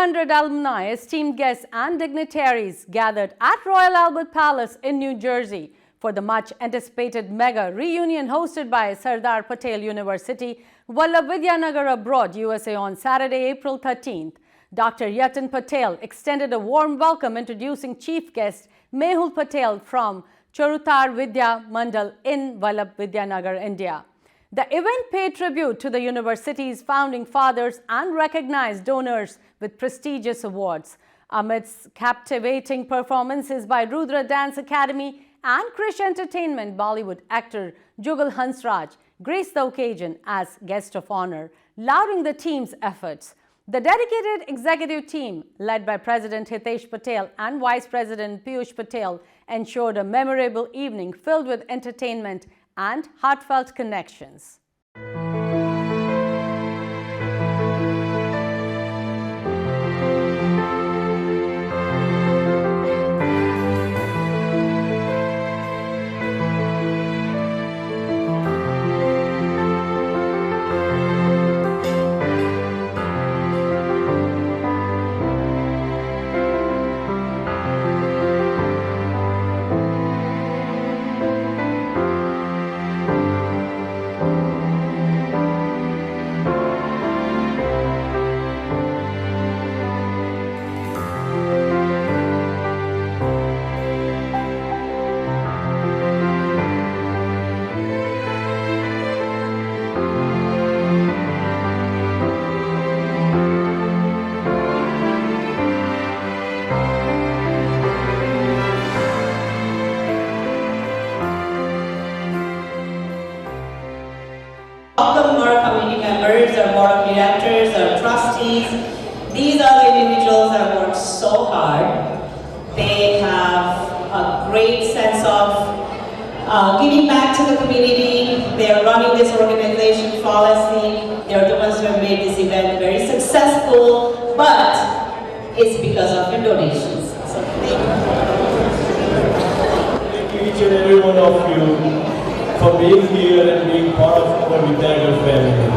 200 alumni, esteemed guests and dignitaries gathered at Royal Albert Palace in New Jersey for the much-anticipated mega reunion hosted by Sardar Patel University, Vallabh Vidyanagar Abroad, USA on Saturday, April 13th. Dr. Yatin Patel extended a warm welcome introducing chief guest Mehul Patel from Charutar Vidya Mandal in Vallabh Vidyanagar, India. The event paid tribute to the university's founding fathers and recognized donors with prestigious awards. Amidst captivating performances by Rudra Dance Academy and Krish Entertainment, Bollywood actor Jugal Hansraj graced the occasion as guest of honor, lauding the team's efforts. The dedicated executive team, led by President Hitesh Patel and Vice President Piyush Patel, ensured a memorable evening filled with entertainment and heartfelt connections. Welcome our community members, our board of directors, our trustees. These are the individuals that work so hard. They have a great sense of giving back to the community. They are running this organization flawlessly. They are the ones who have made this event very successful, but it's because of your donations. So thank you each and every one of you for being here and being part of our Vidyanagar family.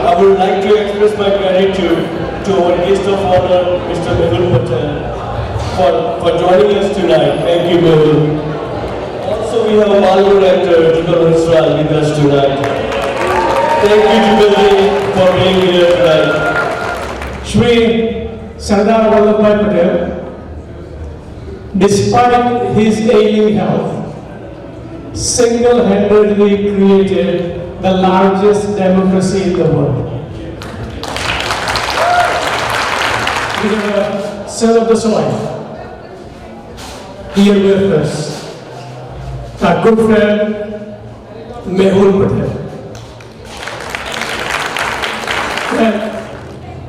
I would like to express my gratitude to our guest of honor, Mr. Mehul Patel, for joining us tonight. Thank you, Mehul. Also, we have a Bollywood actor, Jugal Hansraj, with us tonight. Thank you, Jugal, for being here tonight. Shri Sardar Vallabhbhai Patel, despite his ailing health, single-handedly created the largest democracy in the world. We have a son of the soil here with us, our good friend Mehul Patel.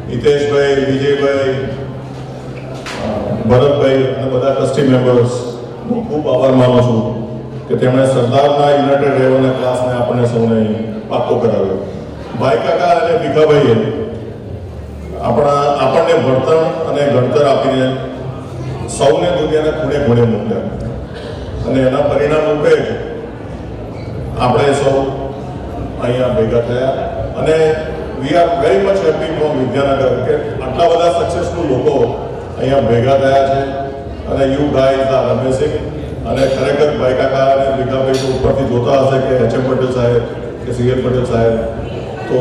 Hitesh bhai, Vijay bhai, Bharat bhai અને બધા trustee members હું ખૂબ આભાર માનું છું કે તેમણે સરદારના United revenue ક્લાસને આપણને સૌને પાકો કરાવ્યો. ભાઈ કાકા અને ભીખાભાઈએ આપણને ભણતર અને ગણતર આપીને સૌને દુનિયાના ખૂણે ખૂણે મોકલ્યા અને એના પરિણામ રૂપે જ આપણે સૌ અહીંયા ભેગા થયા અને we are very much happy from Vidyanagar કે આટલા બધા સક્સેસફુલ લોકો અહીંયા ભેગા થયા છે અને યુ ગાઈઝ આર અમેઝિંગ. અને ખરેખર ભાઈ કાકા અને ભીખાભાઈ તો ઉપરથી જોતા હશે કે એચ.એમ. પટેલ સાહેબ કે સી.એલ. પટેલ સાહેબ તો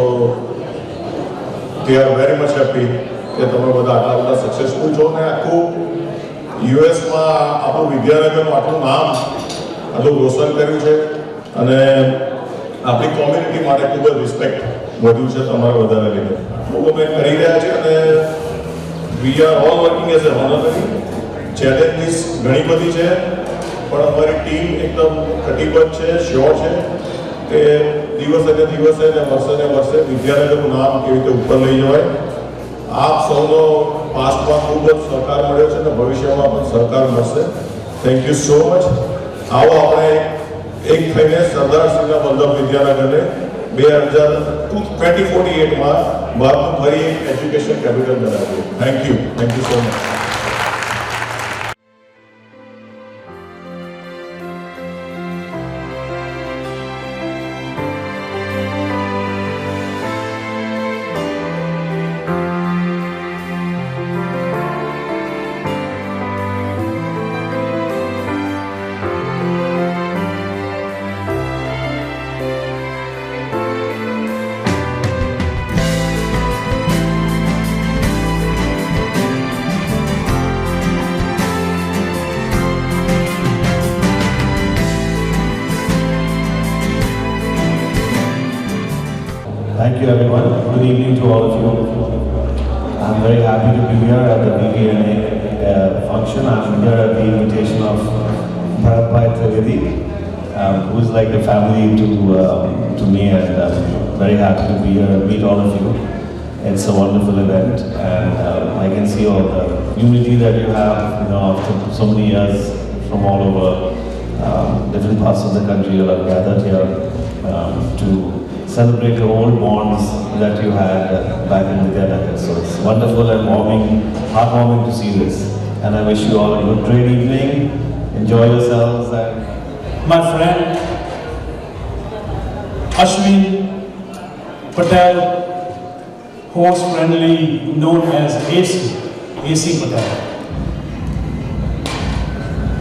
they are very much happy કે તમે બધા આટલા બધા સક્સેસફુલ છો ને આખું યુએસમાં આપણું વિદ્યાનગરનું આટલું નામ આટલું રોશન કર્યું છે અને આપણી કોમ્યુનિટી માટે ખૂબ જ રિસ્પેક્ટ વધ્યું છે તમારા બધાને લીધે. બહુ અમે કરી રહ્યા છીએ અને we are all working as a હોનરરી. Challenges ઘણી બધી છે પણ અમારી ટીમ એકદમ કટિબદ્ધ છે, શ્યોર છે કે દિવસે ને દિવસે ને વર્ષે વિદ્યાનગરનું નામ કેવી રીતે ઉપર લઈ જવાય. આપ સૌનો પાસ્ટમાં ખૂબ જ સહકાર મળ્યો છે અને ભવિષ્યમાં પણ સહકાર મળશે. Thank you so much. આવો આપણે એક થઈને સરદારશ્રીના વલ્લભ વિદ્યાનગરને 2048માં ભારતનું ફરી એક એજ્યુકેશન કેપિટલ બનાવીએ. Thank you so much. Thank you everyone. Good evening to all of you. I'm very happy to be here at the BPNA function. I'm here at the invitation of Bharat Trivedi, who is like a family to me, and I'm very happy to be here and meet all of you. It's a wonderful event, and I can see all the unity that you have, after so many years from all over different parts of the country. You have gathered here to celebrate the old bonds that you had back in Vidyanagar. So it's wonderful and heartwarming to see this. And I wish you all a good, great evening. Enjoy yourselves. And my friend Ashwin Patel, who was friendly known as AC Patel.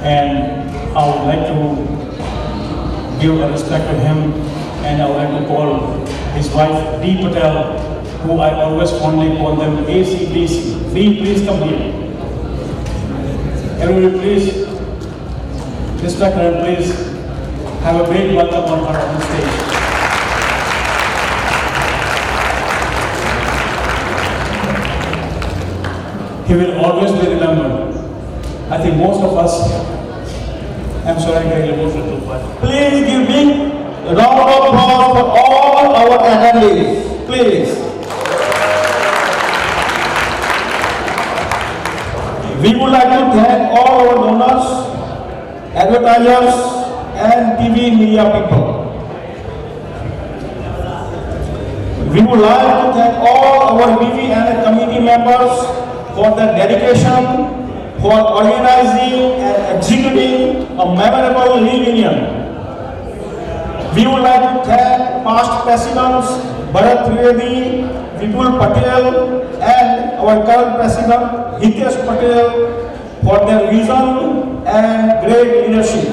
And I would like to give a respect to him, and I would like to call his wife Dee Patel, who I always fondly call them ACDC. Dee, please come here. Everybody please respect her and please have a great welcome on her on the stage. He will always be remembered. I think most of us, I'm sorry I'm getting emotional too, but please give me a round of applause for all our attendees. Please. We would like to thank all our donors, advertisers, and TV media people. We would like to thank all our BPNA committee members for their dedication, for organizing and executing a memorable reunion. We would like to thank past presidents Bharat Trivedi, Vipul Patel, and our current president Hitesh Patel for their vision and great leadership.